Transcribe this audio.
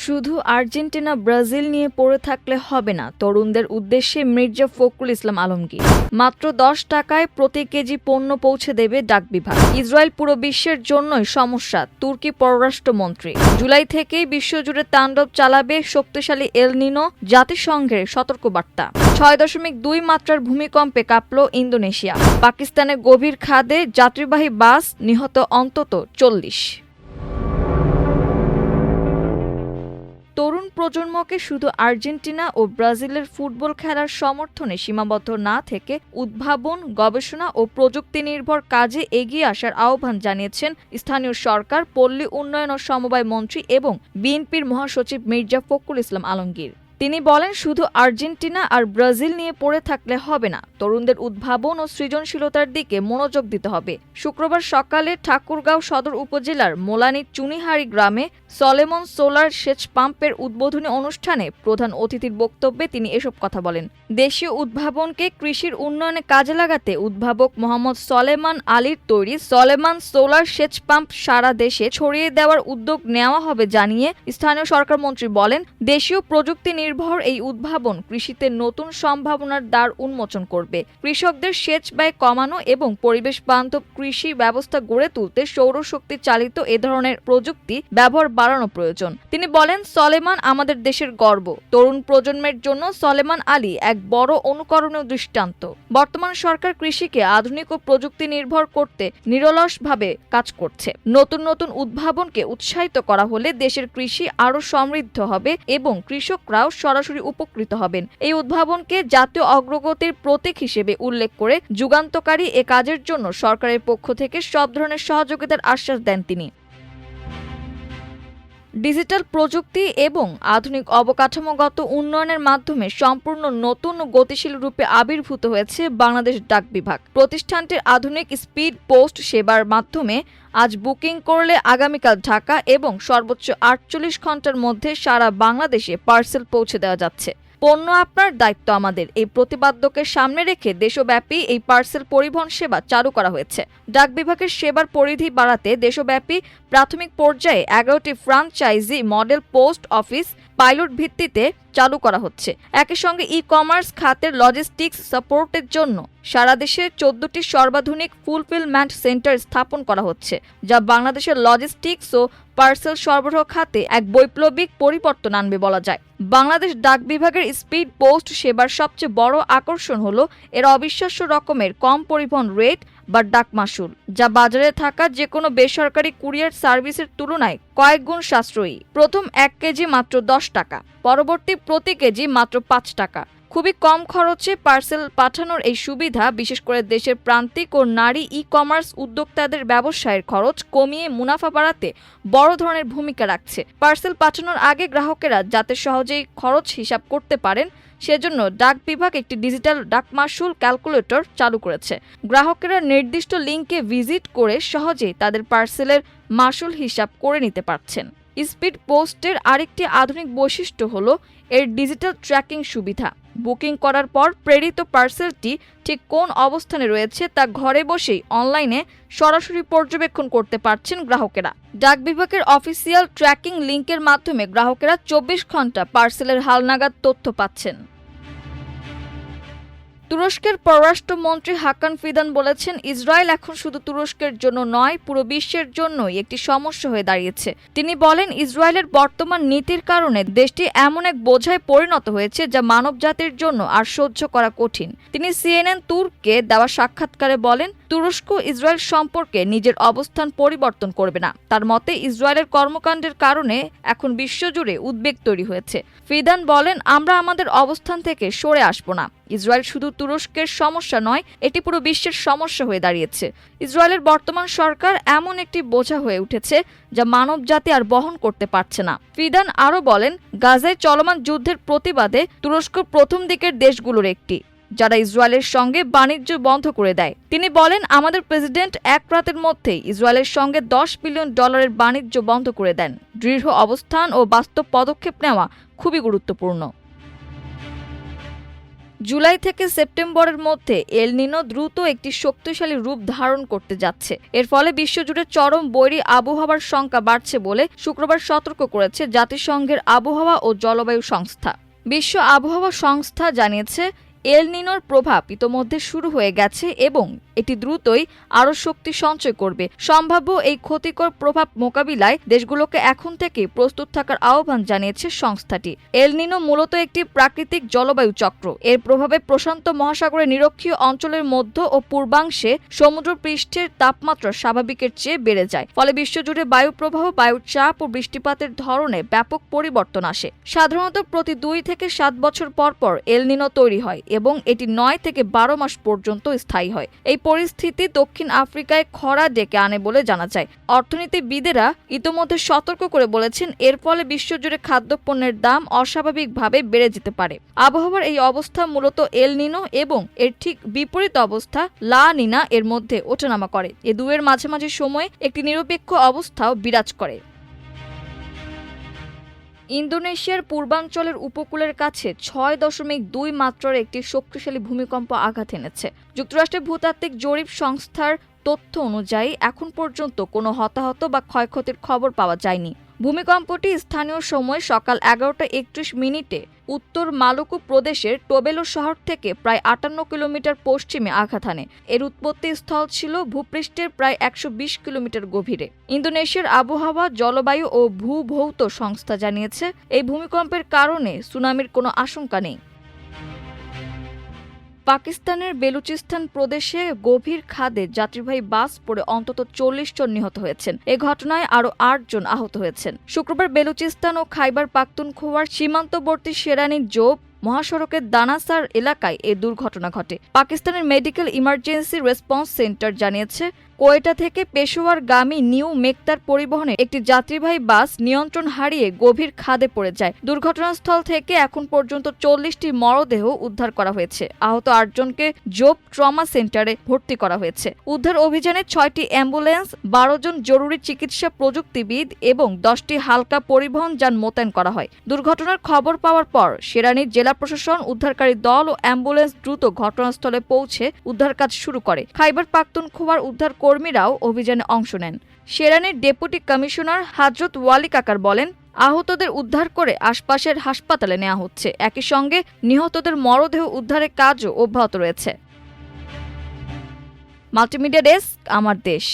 শুধু Argentina Brazil নিয়ে পড়ে থাকলে হবে না, তরুণদের উদ্দেশ্যে মির্জা ফখরুল ইসলাম আলমগীর। মাত্র 10 টাকায় প্রতি কেজি পণ্য পৌঁছে দেবে ডাক বিভাগ। ইসরায়েল পুরো বিশ্বের জন্যই সমস্যা, তুর্কি পররাষ্ট্রমন্ত্রী। জুলাই থেকেই বিশ্বজুড়ে তাণ্ডব চালাবে শক্তিশালী এল নিনো, জাতিসংঘের সতর্কবার্তা। 6.2 মাত্রার ভূমিকম্পে কাঁপল ইন্দোনেশিয়া। পাকিস্তানের গভীর খাদে যাত্রীবাহী বাস, নিহত অন্তত 40। তরুণ প্রজন্মকে শুধু আর্জেন্টিনা ও ব্রাজিলের ফুটবল খেলার সমর্থনে সীমাবদ্ধ না থেকে উদ্ভাবন, গবেষণা ও প্রযুক্তি নির্ভর কাজে এগিয়ে আসার আহ্বান জানিয়েছেন স্থানীয় সরকার, পল্লী উন্নয়ন ও সমবায় মন্ত্রী এবং বিএনপির মহাসচিব মির্জা ফখরুল ইসলাম আলমগীর। তিনি বলেন, শুধু আর্জেন্টিনা আর ব্রাজিল নিয়ে পড়ে থাকলে হবে না, তরুণদের উদ্ভাবন ও সৃজনশীলতার দিকে মনোযোগ দিতে হবে। শুক্রবার সকালে ঠাকুরগাঁও সদর উপজেলার মোলানির চুনিহারি গ্রামে সলেমন সোলার সেচ পাম্পের উদ্বোধনী অনুষ্ঠানে প্রধান অতিথির বক্তব্যে তিনি এসব কথা বলেন। দেশীয় উদ্ভাবনকে কৃষির উন্নয়নে কাজে লাগাতে উদ্ভাবক মোহাম্মদ সলেমান আলীর তৈরি সলেমান সোলার সেচ পাম্প সারা দেশে ছড়িয়ে দেওয়ার উদ্যোগ নেওয়া হবে জানিয়ে স্থানীয় সরকার মন্ত্রী বলেন, দেশীয় প্রযুক্তি নির্ভর এই উদ্ভাবন কৃষিতে নতুন সম্ভাবনার দ্বার উন্মোচন করবে। কৃষকদের সেচ ব্যয় কমানো এবং পরিবেশ বান্ধব কৃষি ব্যবস্থা গড়ে তুলতে সৌরশক্তি চালিত এ ধরনের প্রযুক্তি ব্যবহার বাড়ানো প্রয়োজন। তিনি বলেন, সলেমান আমাদের দেশের গর্ব। তরুণ প্রজন্মের জন্য সলেমান আলী এক বড় অনুকরণীয় দৃষ্টান্ত। বর্তমান সরকার কৃষিকে আধুনিক ও প্রযুক্তি নির্ভর করতে নিরলসভাবে কাজ করছে। নতুন নতুন উদ্ভাবনকে উৎসাহিত করা হলে দেশের কৃষি আরও সমৃদ্ধ হবে এবং কৃষকরাও সরাসরি উপকৃত হবেন। এই উদ্ভাবনকে জাতীয় অগ্রগতির প্রতীক হিসেবে উল্লেখ করে যুগান্তকারী এ কাজের জন্য সরকারের পক্ষ থেকে সব ধরনের সহযোগিতার আশ্বাস দেন তিনি। ডিজিটাল প্রযুক্তি এবং আধুনিক অবকাঠামোগত উন্নয়নের মাধ্যমে সম্পূর্ণ নতুন ও গতিশীল রূপে আবির্ভূত হয়েছে বাংলাদেশ ডাক বিভাগ। প্রতিষ্ঠানটির আধুনিক স্পিড পোস্ট সেবার মাধ্যমে আজ বুকিং করলে আগামীকাল ঢাকা এবং সর্বোচ্চ 48 ঘন্টার মধ্যে সারা বাংলাদেশে পার্সেল পৌঁছে দেওয়া যাচ্ছে। পণ্য আপনার, দায়িত্ব আমাদের, এই প্রতিপাদ্যকে সামনে রেখে দেশব্যাপী এই পার্সেল পরিবহন সেবা চালু করা হয়েছে। ডাক বিভাগের সেবার পরিধি বাড়াতে দেশব্যাপী প্রাথমিক পর্যায়ে 11টি franchise model post office pilot ভিত্তিতে চালু করা হচ্ছে। একই সঙ্গে ই-কমার্স খাতের লজিস্টিক্স সাপোর্টের জন্য সারা দেশে 14টি সর্বাধুনিক ফুলফিলমেন্ট সেন্টার স্থাপন করা হচ্ছে, যা বাংলাদেশের লজিস্টিক্স ও পার্সেল সরবরাহ খাতে এক বৈপ্লবিক পরিবর্তন আনবে বলা যায়। বাংলাদেশ ডাক বিভাগের স্পিড পোস্ট সেবার সবচেয়ে বড় আকর্ষণ হলো এর অবিশ্বাস্য রকমের কম পরিবহন রেট বা ডাক মাশুল, যা বাজারে থাকা যে কোনো বেসরকারি কুরিয়ার সার্ভিসের তুলনায় কয়েক গুণ সাশ্রয়ী। প্রথম 1 কেজি মাত্র 10 টাকা, পরবর্তী প্রতি কেজি মাত্র 5 টাকা। খুবই কম খরচে পার্সেল পাঠানোর এই সুবিধা বিশেষ করে দেশের প্রান্তিক ও নারী ই-কমার্স উদ্যোক্তাদের ব্যবসায়ের খরচ কমিয়ে মুনাফা বাড়াতে বড় ধরনের ভূমিকা রাখছে। পার্সেল পাঠানোর আগে গ্রাহকেরা যাতে সহজেই খরচ হিসাব করতে পারেন, সেজন্য ডাক বিভাগ একটি ডিজিটাল ডাক মাশুল ক্যালকুলেটর চালু করেছে। গ্রাহকেরা নির্দিষ্ট লিঙ্কে ভিজিট করে সহজেই তাদের পার্সেলের মাশুল হিসাব করে নিতে পারছেন। স্পিড পোস্টের আরেকটি আধুনিক বৈশিষ্ট্য হলো এর ডিজিটাল ট্র্যাকিং সুবিধা। বুকিং করার পর প্রেরিত পার্সেলটি ঠিক কোন অবস্থানে রয়েছে তা ঘরে বসেই অনলাইনে সরাসরি পর্যবেক্ষণ করতে পারছেন গ্রাহকেরা। ডাক বিভাগের অফিসিয়াল ট্র্যাকিং লিঙ্কের মাধ্যমে গ্রাহকেরা 24 ঘন্টা পার্সেলের হালনাগাদ তথ্য পাচ্ছেন। তুরস্কের পররাষ্ট্রমন্ত্রী হাকান ফিদান বলেছেন, ইসরায়েল এখন শুধু তুরস্কের জন্য নয়, পুরো বিশ্বের জন্যই একটি সমস্যা হয়ে দাঁড়িয়েছে। তিনি বলেন, ইসরায়েলের বর্তমান নীতির কারণে দেশটি এমন এক বোঝায় পরিণত হয়েছে যা মানবজাতির জন্য আর সহ্য করা কঠিন। তিনি CNN তুর্ককে দেওয়া সাক্ষাৎকারে বলেন, তুরস্ক ইসরায়েল সম্পর্কে নিজের অবস্থান পরিবর্তন করবে না। তার মতে, ইসরায়েলের কর্মকাণ্ডের কারণে এখন বিশ্বজুড়ে উদ্বেগ তৈরি হয়েছে। ফিদান বলেন, আমরা আমাদের অবস্থান থেকে সরে আসব না। ইসরায়েল শুধু তুরস্কের সমস্যা নয়, এটি পুরো বিশ্বের সমস্যা হয়ে দাঁড়িয়েছে। ইসরায়েলের বর্তমান সরকার এমন একটি বোঝা হয়ে উঠেছে যা মানবজাতি আর বহন করতে পারছে না। ফিদান আরও বলেন, গাজায় চলমান যুদ্ধের প্রতিবাদে তুরস্ক প্রথম দিকের দেশগুলোর একটি, যারা ইসরায়েলের সঙ্গে বাণিজ্য বন্ধ করে দেয়। তিনি বলেন, আমাদের প্রেসিডেন্ট এক রাতের মধ্যেই ইসরায়েলের সঙ্গে $10 বিলিয়ন বাণিজ্য বন্ধ করে দেন। দৃঢ় অবস্থান ও বাস্তব পদক্ষেপ নেওয়া খুবই গুরুত্বপূর্ণ। জুলাই থেকে সেপ্টেম্বরের মধ্যে এল নিনো দ্রুত একটি শক্তিশালী রূপ ধারণ করতে যাচ্ছে। এর ফলে বিশ্বজুড়ে চরম বৈরী আবহাওয়ার শঙ্কা বাড়ছে বলে শুক্রবার সতর্ক করেছে জাতিসংঘের আবহাওয়া ও জলবায়ু সংস্থা। বিশ্ব আবহাওয়া সংস্থা জানিয়েছে, এল নিনোর প্রভাব ইতোমধ্যে শুরু হয়ে গেছে এবং এটি দ্রুতই আরও শক্তি সঞ্চয় করবে। সম্ভাব্য এই ক্ষতিকর প্রভাব মোকাবিলায় দেশগুলোকে এখন থেকে প্রস্তুত থাকার আহ্বান জানিয়েছে সংস্থাটি। এল নিনো মূলত একটি প্রাকৃতিক জলবায়ু চক্র। এর প্রভাবে প্রশান্ত মহাসাগরের নিরক্ষীয় অঞ্চলের মধ্য ও পূর্বাংশে সমুদ্রপৃষ্ঠের তাপমাত্রা স্বাভাবিকের চেয়ে বেড়ে যায়। ফলে বিশ্বজুড়ে বায়ু প্রবাহ, বায়ুর চাপ ও বৃষ্টিপাতের ধরনে ব্যাপক পরিবর্তন আসে। সাধারণত প্রতি 2 থেকে 7 বছর পর পর এল নিনো তৈরি হয় এবং এটি 9 থেকে 12 মাস পর্যন্ত স্থায়ী হয়। এই পরিস্থিতি দক্ষিণ আফ্রিকায় খরা ডেকে আনে বলে জানা যায়। অর্থনীতিবিদেরা ইতোমধ্যে সতর্ক করে বলেছেন, এর ফলে বিশ্বজুড়ে খাদ্যপণ্যের দাম অস্বাভাবিকভাবে বেড়ে যেতে পারে। আবহাওয়ার এই অবস্থা মূলত এল নিনো এবং এর ঠিক বিপরীত অবস্থা লা নিনা এর মধ্যে ওঠানামা করে। এ দুয়ের মাঝামাঝি সময়ে একটি নিরপেক্ষ অবস্থাও বিরাজ করে। ইন্দোনেশিয়ার পূর্বাঞ্চলের উপকূলের কাছে 6.2 মাত্রার একটি শক্তিশালী ভূমিকম্প আঘাত এনেছে। যুক্তরাষ্ট্রের ভূতাত্ত্বিক জরিপ সংস্থার তথ্য অনুযায়ী এখন পর্যন্ত কোনো হতাহত বা ক্ষয়ক্ষতির খবর পাওয়া যায়নি। ভূমিকম্পটি স্থানীয় সময় সকাল 11:31 উত্তর মালুকু প্রদেশের টোবেলো শহর থেকে প্রায় 58 কিলোমিটার পশ্চিমে আঘাত হানে। এর উৎপত্তি স্থল ছিল ভূপৃষ্ঠের প্রায় 120 কিলোমিটার গভীরে। ইন্দোনেশিয়ার আবহাওয়া, জলবায়ু ও ভূভৌত সংস্থা জানিয়েছে, এই ভূমিকম্পের কারণে সুনামির কোনো আশঙ্কা নেই। পাকিস্তানের বেলুচিস্তান প্রদেশে গভীর খাদে যাত্রীবাহী বাস পড়ে অন্তত 40 জন নিহত হয়েছেন। এ ঘটনায় আরও 8 জন আহত হয়েছেন। শুক্রবার বেলুচিস্তান ও খাইবার পাখতুনখোয়ার সীমান্তবর্তী শেরানি জোব মহাসড়কের দানাসার এলাকায় এই দুর্ঘটনা ঘটে। পাকিস্তানের মেডিকেল ইমার্জেন্সি রেসপন্স সেন্টার জানিয়েছে, কোয়েটা থেকে পেশোয়ারগামী নিউ মেক্তার পরিবহনের একটি যাত্রীবাহী বাস নিয়ন্ত্রণ হারিয়ে গভীর খাদে পড়ে যায়। দুর্ঘটনাস্থল থেকে এখন পর্যন্ত 40টি মরদেহ উদ্ধার করা হয়েছে। আহত 8 জনকে জোব ট্রমা সেন্টারে ভর্তি করা হয়েছে। উদ্ধার অভিযানে 6টি অ্যাম্বুলেন্স, 12 জন জরুরি চিকিৎসা প্রযুক্তিবিদ এবং 10টি হালকা পরিবহন যান মোতায়েন করা হয়। দুর্ঘটনার খবর পাওয়ার পর শেরানির জেলা প্রশাসন, উদ্ধারকারী দল ও অ্যাম্বুলেন্স দ্রুত ঘটনাস্থলে পৌঁছে উদ্ধার কাজ শুরু করে। খাইবার পাখতুনখোয়ার উদ্ধার কর্মীরাও অভিযানে অংশ নেন। শেরানির ডেপুটি কমিশনার হাজরত ওয়ালি কাকার বলেন, আহতদের উদ্ধার করে আশপাশের হাসপাতালে নেওয়া হচ্ছে। একই সঙ্গে নিহতদের মরদেহ উদ্ধারের কাজও অব্যাহত রয়েছে। মাল্টিমিডিয়া ডেস্ক, আমার দেশ।